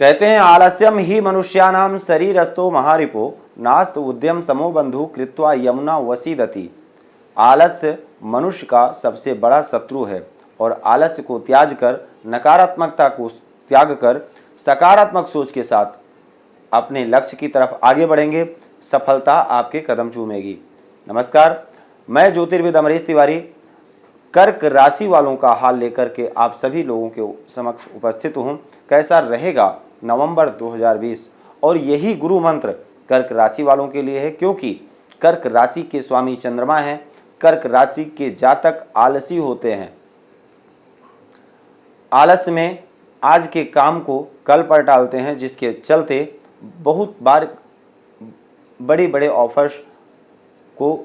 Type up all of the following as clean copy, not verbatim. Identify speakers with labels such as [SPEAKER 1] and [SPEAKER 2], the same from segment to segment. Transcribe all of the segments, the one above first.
[SPEAKER 1] कहते हैं आलस्यम ही मनुष्यानाम शरीरस्थो महारिपो नास्त उद्यम समो बंधु कृत्वा यमुना वसीदति। आलस्य मनुष्य का सबसे बड़ा शत्रु है और आलस्य को त्याग कर, नकारात्मकता को त्याग कर सकारात्मक सोच के साथ अपने लक्ष्य की तरफ आगे बढ़ेंगे, सफलता आपके कदम चूमेगी। नमस्कार, मैं ज्योतिर्विद अमरीश तिवारी कर्क राशि वालों का हाल लेकर के आप सभी लोगों के समक्ष उपस्थित हूँ। कैसा रहेगा नवंबर 2020 और यही गुरु मंत्र कर्क राशि वालों के लिए है, क्योंकि कर्क राशि के स्वामी चंद्रमा हैं। कर्क राशि के जातक आलसी होते हैं। आलस्य में आज के काम को कल पर टालते हैं, जिसके चलते बहुत बार बड़े बड़े ऑफर्स को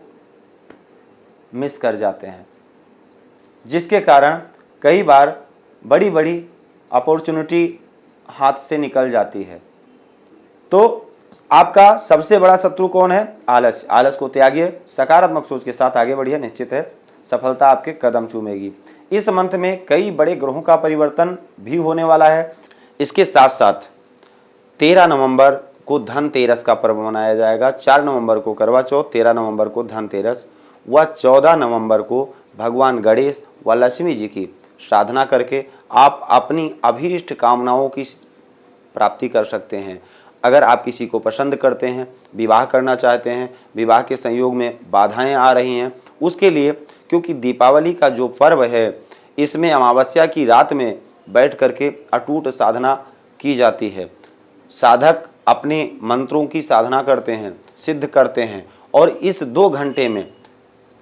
[SPEAKER 1] मिस कर जाते हैं, जिसके कारण कई बार बड़ी बड़ी अपॉर्चुनिटी हाथ से निकल जाती है। तो आपका सबसे बड़ा शत्रु कौन है? आलस। आलस को त्यागिए, सकारात्मक सोच के साथ आगे बढ़िए, निश्चित है सफलता आपके कदम चूमेगी। इस मंथ में कई बड़े ग्रहों का परिवर्तन भी होने वाला है। इसके साथ साथ 13 नवंबर को धनतेरस का पर्व मनाया जाएगा। 4 नवंबर को करवा चौथ, 13 नवंबर को धनतेरस व 14 नवंबर को भगवान गणेश व लक्ष्मी जी की साधना करके आप अपनी अभीष्ट कामनाओं की प्राप्ति कर सकते हैं। अगर आप किसी को पसंद करते हैं, विवाह करना चाहते हैं, विवाह के संयोग में बाधाएं आ रही हैं, उसके लिए, क्योंकि दीपावली का जो पर्व है इसमें अमावस्या की रात में बैठ करके अटूट साधना की जाती है। साधक अपने मंत्रों की साधना करते हैं, सिद्ध करते हैं, और इस 2 घंटे में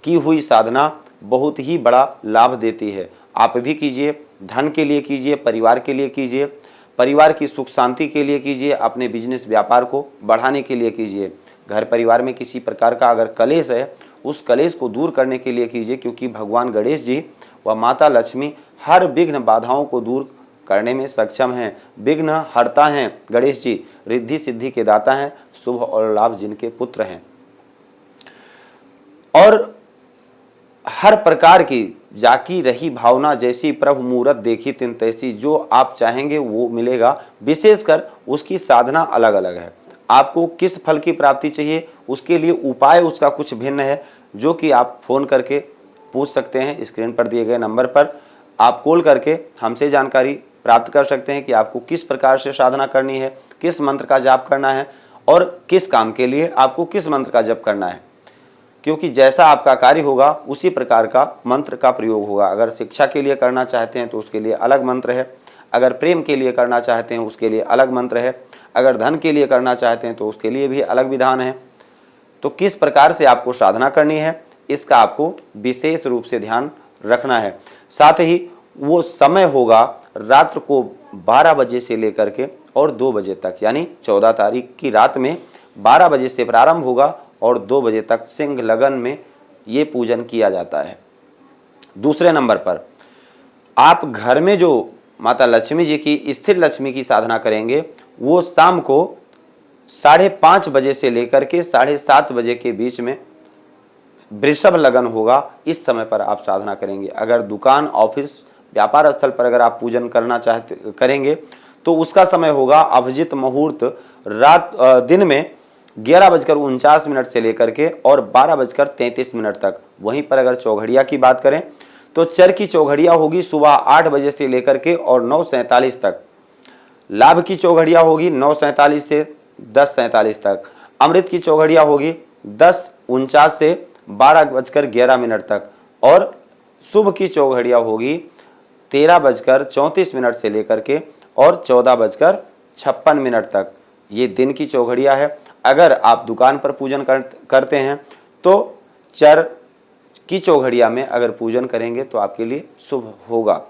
[SPEAKER 1] की हुई साधना बहुत ही बड़ा लाभ देती है। आप भी कीजिए, धन के लिए कीजिए, परिवार के लिए कीजिए, परिवार की सुख शांति के लिए कीजिए, अपने बिजनेस व्यापार को बढ़ाने के लिए कीजिए। घर परिवार में किसी प्रकार का अगर कलेश है, उस कलेश को दूर करने के लिए कीजिए, क्योंकि भगवान गणेश जी व माता लक्ष्मी हर विघ्न बाधाओं को दूर करने में सक्षम हैं। विघ्न हरता हैं गणेश जी, रिद्धि सिद्धि के दाता हैं, शुभ और लाभ जिनके पुत्र हैं। और हर प्रकार की जाकी रही भावना, जैसी प्रभु मूरत देखी तिन तैसी, जो आप चाहेंगे वो मिलेगा। विशेषकर उसकी साधना अलग अलग है। आपको किस फल की प्राप्ति चाहिए, उसके लिए उपाय उसका कुछ भिन्न है, जो कि आप फोन करके पूछ सकते हैं। स्क्रीन पर दिए गए नंबर पर आप कॉल करके हमसे जानकारी प्राप्त कर सकते हैं कि आपको किस प्रकार से साधना करनी है, किस मंत्र का जाप करना है और किस काम के लिए आपको किस मंत्र का जप करना है, क्योंकि जैसा आपका कार्य होगा उसी प्रकार का मंत्र का प्रयोग होगा। अगर शिक्षा के लिए करना चाहते हैं तो उसके लिए अलग मंत्र है, अगर प्रेम के लिए करना चाहते हैं उसके लिए अलग मंत्र है, अगर धन के लिए करना चाहते हैं तो उसके लिए भी अलग विधान है। तो किस प्रकार से आपको साधना करनी है, इसका आपको विशेष रूप से ध्यान रखना है। साथ ही वो समय होगा रात्र को 12 बजे से लेकर के और 2 बजे तक, यानी 14 तारीख की रात में 12 बजे से प्रारंभ होगा और 2 बजे तक सिंह लगन में ये पूजन किया जाता है। दूसरे नंबर पर आप घर में जो माता लक्ष्मी जी की, स्थिर लक्ष्मी की साधना करेंगे, वो शाम को 5:30 बजे से लेकर के 7:30 बजे के बीच में वृषभ लगन होगा। इस समय पर आप साधना करेंगे। अगर दुकान, ऑफिस, व्यापार स्थल पर अगर आप पूजन करना करेंगे तो उसका समय होगा अभिजित मुहूर्त दिन में 11:49 से लेकर के और 12:33 तक। वहीं पर अगर चौघड़िया की बात करें तो चर की चौघड़िया होगी सुबह 8 बजे से लेकर के और 9:47 तक। लाभ की चौघड़िया होगी 9:47 से 10:47 तक। अमृत की चौघड़िया होगी 10:49 से 12:11 तक और शुभ की चौघड़िया होगी 13:34 से लेकर के और 14:56 तक। ये दिन की चौघड़िया है। अगर आप दुकान पर पूजन करते हैं तो चर की चौघड़िया में अगर पूजन करेंगे तो आपके लिए शुभ होगा।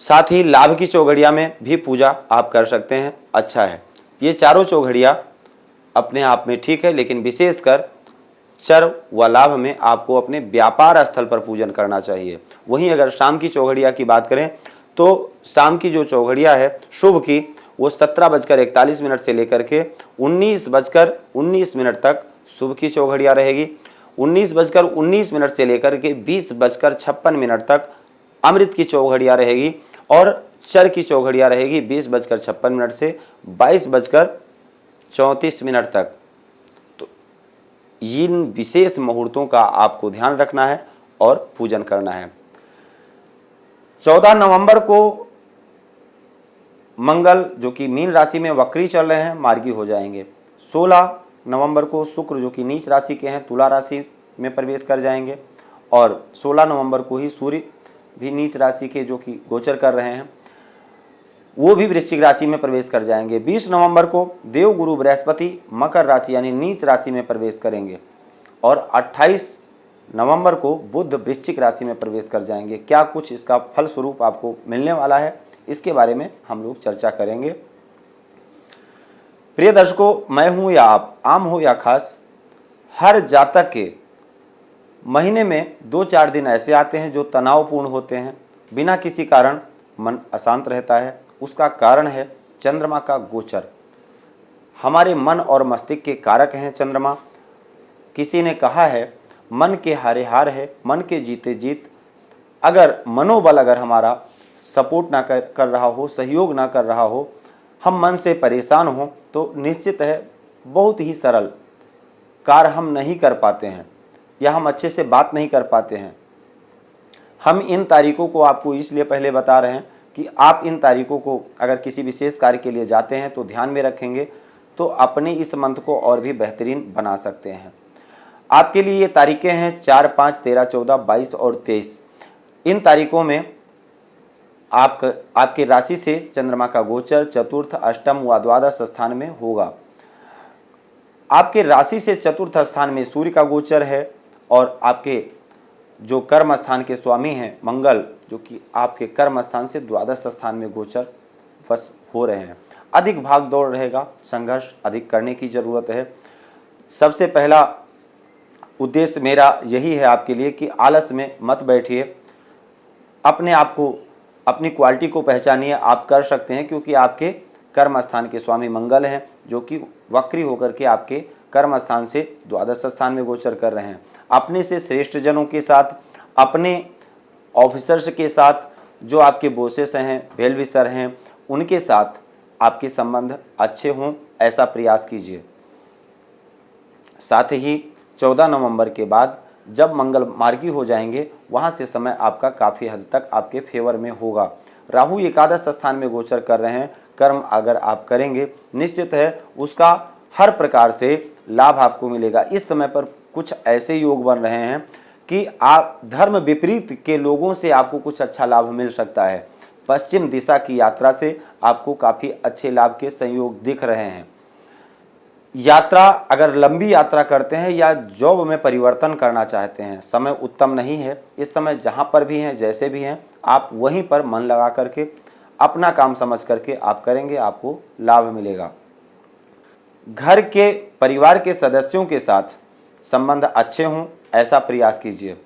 [SPEAKER 1] साथ ही लाभ की चौघड़िया में भी पूजा आप कर सकते हैं, अच्छा है। ये चारों चौघड़िया अपने आप में ठीक है, लेकिन विशेषकर चर व लाभ में आपको अपने व्यापार स्थल पर पूजन करना चाहिए। वहीं अगर शाम की चौघड़िया की बात करें तो शाम की जो चौघड़िया है शुभ की, वो 17:41 से लेकर के 19:19 तक शुभ की चौघड़िया रहेगी। 19:19 से लेकर के 20:56 तक अमृत की चौघड़िया रहेगी और चर की चौघड़िया रहेगी 20:56 से 22:34 तक। तो इन विशेष मुहूर्तों का आपको ध्यान रखना है और पूजन करना है। 14 नवंबर को मंगल जो कि मीन राशि में वक्री चल रहे हैं, मार्गी हो जाएंगे। 16 नवंबर को शुक्र जो कि नीच राशि के हैं, तुला राशि में प्रवेश कर जाएंगे। और 16 नवंबर को ही सूर्य भी नीच राशि के जो कि गोचर कर रहे हैं, वो भी वृश्चिक राशि में प्रवेश कर जाएंगे। 20 नवंबर को देव गुरु बृहस्पति मकर राशि यानी नीच राशि में प्रवेश करेंगे। और 28 नवंबर को बुध वृश्चिक राशि में प्रवेश कर जाएंगे। क्या कुछ इसका फल स्वरूप आपको मिलने वाला है, इसके बारे में हम लोग चर्चा करेंगे। प्रिय दर्शकों, मैं हूं या आप, आम हो या खास, हर जातक के महीने में 2-4 दिन ऐसे आते हैं जो तनावपूर्ण होते हैं, बिना किसी कारण मन अशांत रहता है। उसका कारण है चंद्रमा का गोचर। हमारे मन और मस्तिष्क के कारक हैं चंद्रमा। किसी ने कहा है मन के हारे हार है, मन के जीते जीत। अगर मनोबल अगर हमारा सपोर्ट ना कर रहा हो, सहयोग ना कर रहा हो, हम मन से परेशान हो, तो निश्चित है बहुत ही सरल कार्य हम नहीं कर पाते हैं या हम अच्छे से बात नहीं कर पाते हैं। हम इन तारीखों को आपको इसलिए पहले बता रहे हैं कि आप इन तारीखों को अगर किसी विशेष कार्य के लिए जाते हैं तो ध्यान में रखेंगे तो अपने इस मंथ को और भी बेहतरीन बना सकते हैं। आपके लिए ये तारीखें हैं 4, 5, 13, 14, 22 और 23। इन तारीखों में आपके राशि से चंद्रमा का गोचर चतुर्थ, अष्टम व द्वादश स्थान में होगा। आपके राशि से चतुर्थ स्थान में सूर्य का गोचर है और आपके जो कर्म स्थान के स्वामी हैं मंगल, जो कि आपके कर्म स्थान से द्वादश स्थान में गोचर बस हो रहे हैं। अधिक भाग दौड़ रहेगा, संघर्ष अधिक करने की जरूरत है। सबसे पहला उद्देश्य मेरा यही है आपके लिए कि आलस में मत बैठिए, अपने आप को, अपनी क्वालिटी को पहचानिए। आप कर सकते हैं क्योंकि आपके कर्म स्थान के स्वामी मंगल हैं जो कि वक्री होकर के आपके कर्म स्थान से द्वादश स्थान में गोचर कर रहे हैं। अपने से श्रेष्ठ जनों के साथ, अपने ऑफिसर्स के साथ, जो आपके बॉसेस हैं, वेल विशर हैं, उनके साथ आपके संबंध अच्छे हों, ऐसा प्रयास कीजिए। साथ ही 14 नवंबर के बाद जब मंगल मार्गी हो जाएंगे, वहां से समय आपका काफ़ी हद तक आपके फेवर में होगा। राहु एकादश स्थान में गोचर कर रहे हैं। कर्म अगर आप करेंगे, निश्चित है उसका हर प्रकार से लाभ आपको मिलेगा। इस समय पर कुछ ऐसे योग बन रहे हैं कि आप धर्म विपरीत के लोगों से आपको कुछ अच्छा लाभ मिल सकता है। पश्चिम दिशा की यात्रा से आपको काफ़ी अच्छे लाभ के संयोग दिख रहे हैं। यात्रा अगर लंबी यात्रा करते हैं या जॉब में परिवर्तन करना चाहते हैं, समय उत्तम नहीं है। इस समय जहां पर भी हैं, जैसे भी हैं, आप वहीं पर मन लगा करके अपना काम समझ करके आप करेंगे, आपको लाभ मिलेगा। घर के परिवार के सदस्यों के साथ संबंध अच्छे हों, ऐसा प्रयास कीजिए।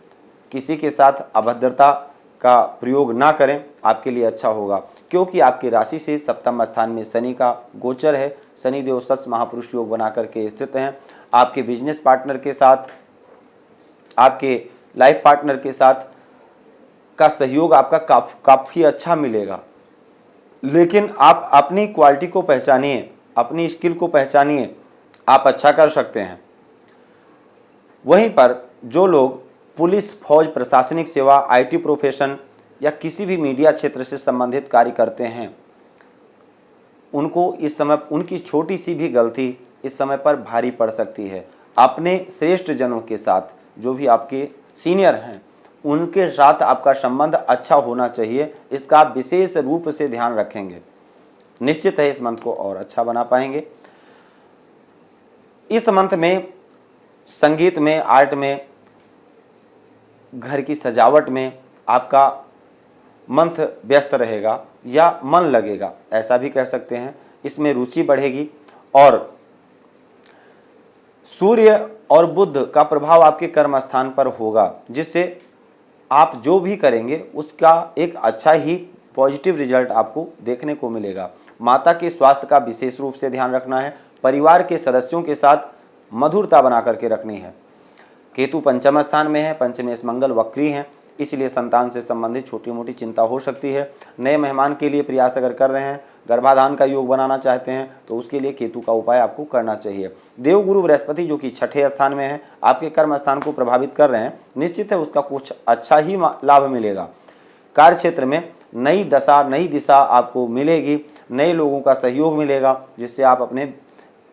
[SPEAKER 1] किसी के साथ अभद्रता का प्रयोग ना करें, आपके लिए अच्छा होगा। क्योंकि आपकी राशि से सप्तम स्थान में शनि का गोचर है। शनि देव सस महापुरुष योग बना करके स्थित हैं। आपके बिजनेस पार्टनर के साथ, आपके लाइफ पार्टनर के साथ का सहयोग आपका काफ़ी अच्छा मिलेगा। लेकिन आप अपनी क्वालिटी को पहचानिए, अपनी स्किल को पहचानिए, आप अच्छा कर सकते हैं। वहीं पर जो लोग पुलिस, फौज, प्रशासनिक सेवा, आईटी प्रोफेशन या किसी भी मीडिया क्षेत्र से संबंधित कार्य करते हैं, उनको इस समय उनकी छोटी सी भी गलती इस समय पर भारी पड़ सकती है। अपने श्रेष्ठ जनों के साथ, जो भी आपके सीनियर हैं, उनके साथ आपका संबंध अच्छा होना चाहिए। इसका आप विशेष रूप से ध्यान रखेंगे, निश्चित है इस मंथ को और अच्छा बना पाएंगे। इस मंथ में संगीत में, आर्ट में, घर की सजावट में आपका मंथ व्यस्त रहेगा या मन लगेगा, ऐसा भी कह सकते हैं। इसमें रुचि बढ़ेगी और सूर्य और बुध का प्रभाव आपके कर्म स्थान पर होगा, जिससे आप जो भी करेंगे उसका एक अच्छा ही पॉजिटिव रिजल्ट आपको देखने को मिलेगा। माता के स्वास्थ्य का विशेष रूप से ध्यान रखना है। परिवार के सदस्यों के साथ मधुरता बना करके रखनी है। केतु पंचम स्थान में है, पंचमेश मंगल वक्री हैं। इसलिए संतान से संबंधित छोटी मोटी चिंता हो सकती है। नए मेहमान के लिए प्रयास अगर कर रहे हैं, गर्भाधान का योग बनाना चाहते हैं, तो उसके लिए केतु का उपाय आपको करना चाहिए। देवगुरु बृहस्पति जो कि छठे स्थान में है, आपके कर्म स्थान को प्रभावित कर रहे हैं, निश्चित है उसका कुछ अच्छा ही लाभ मिलेगा। कार्य क्षेत्र में नई दशा नई दिशा आपको मिलेगी, नए लोगों का सहयोग मिलेगा, जिससे आप अपने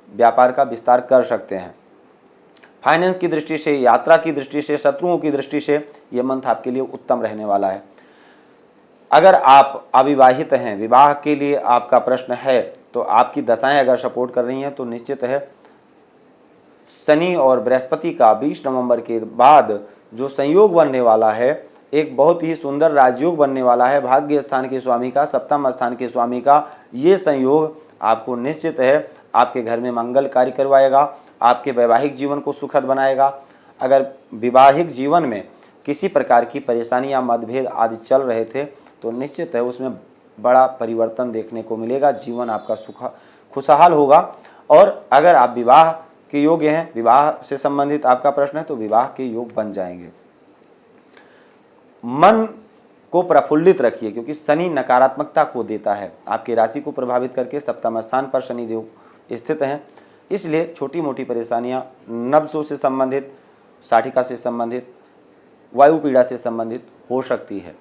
[SPEAKER 1] व्यापार का विस्तार कर सकते हैं। फाइनेंस की दृष्टि से, यात्रा की दृष्टि से, शत्रुओं की दृष्टि से ये मंथ आपके लिए उत्तम रहने वाला है। अगर आप अविवाहित हैं, विवाह के लिए आपका प्रश्न है, तो आपकी दशाएं अगर सपोर्ट कर रही हैं, तो निश्चित है शनि और बृहस्पति का 20 नवंबर के बाद जो संयोग बनने वाला है, एक बहुत ही सुंदर राजयोग बनने वाला है। भाग्य स्थान के स्वामी का, सप्तम स्थान के स्वामी का ये संयोग आपको निश्चित है आपके घर में मंगल कार्य करवाएगा, आपके वैवाहिक जीवन को सुखद बनाएगा। अगर वैवाहिक जीवन में किसी प्रकार की परेशानी या मतभेद आदि चल रहे थे, तो निश्चित है उसमें बड़ा परिवर्तन देखने को मिलेगा, जीवन आपका खुशहाल होगा। और अगर आप विवाह के योग्य हैं, विवाह से संबंधित आपका प्रश्न है, तो विवाह के योग बन जाएंगे। मन को प्रफुल्लित रखिए, क्योंकि शनि नकारात्मकता को देता है। आपकी राशि को प्रभावित करके सप्तम स्थान पर शनि देव स्थित हैं, इसलिए छोटी मोटी परेशानियां नब्जों से संबंधित, साठिका से संबंधित, वायु पीड़ा से संबंधित हो सकती है।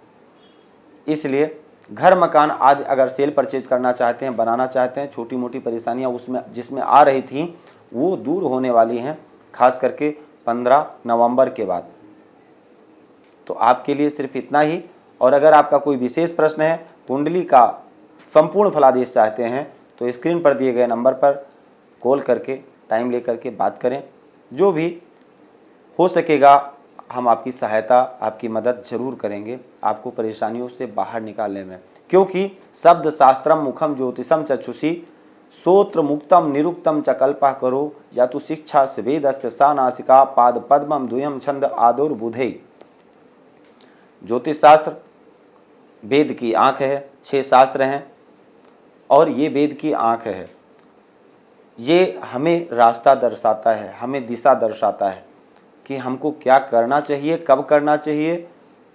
[SPEAKER 1] इसलिए घर मकान आदि अगर सेल परचेज करना चाहते हैं, बनाना चाहते हैं, छोटी मोटी परेशानियां उसमें जिसमें आ रही थी वो दूर होने वाली हैं, खास करके 15 नवंबर के बाद। तो आपके लिए सिर्फ इतना ही। और अगर आपका कोई विशेष प्रश्न है, कुंडली का संपूर्ण फलादेश चाहते हैं, तो स्क्रीन पर दिए गए नंबर पर कॉल करके टाइम लेकर के बात करें। जो भी हो सकेगा हम आपकी सहायता, आपकी मदद जरूर करेंगे, आपको परेशानियों से बाहर निकालने में। क्योंकि शब्द शास्त्रम मुखम ज्योतिषम चक्षुषी श्रोत्र मुक्तम निरुक्तम च कल्पः करो, या तो शिक्षा वेदस्य सा नासिका पाद पद्मम द्वयम छंद आदोर बुधे। ज्योतिष शास्त्र वेद की आंख है, 6 शास्त्र हैं और ये वेद की आंख है। ये हमें रास्ता दर्शाता है, हमें दिशा दर्शाता है कि हमको क्या करना चाहिए, कब करना चाहिए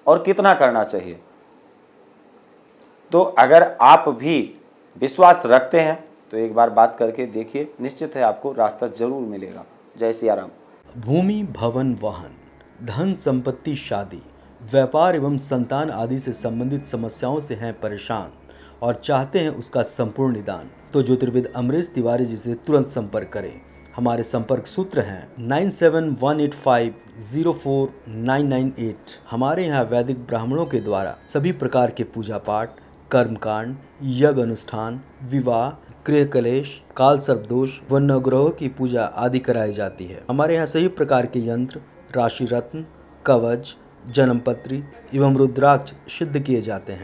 [SPEAKER 1] और कितना करना चाहिए। तो अगर आप भी विश्वास रखते हैं तो एक बार बात करके देखिए, निश्चित है आपको रास्ता जरूर मिलेगा। जय सिया राम।
[SPEAKER 2] भूमि, भवन, वाहन, धन, संपत्ति, शादी, व्यापार एवं संतान आदि से संबंधित समस्याओं से हैं परेशान और चाहते हैं उसका संपूर्ण निदान, तो ज्योतिर्विद अमरीश तिवारी जी से तुरंत संपर्क करें। हमारे संपर्क सूत्र हैं 9718504998। हमारे यहाँ वैदिक ब्राह्मणों के द्वारा सभी प्रकार के पूजा पाठ, कर्मकांड, यज्ञ अनुष्ठान, विवाह, गृह कलेश, काल सर्पदोष व नवग्रहों की पूजा आदि कराई जाती है। हमारे यहाँ सभी प्रकार के यंत्र, राशि रत्न, कवच, जन्मपत्री एवं रुद्राक्ष सिद्ध किए जाते हैं।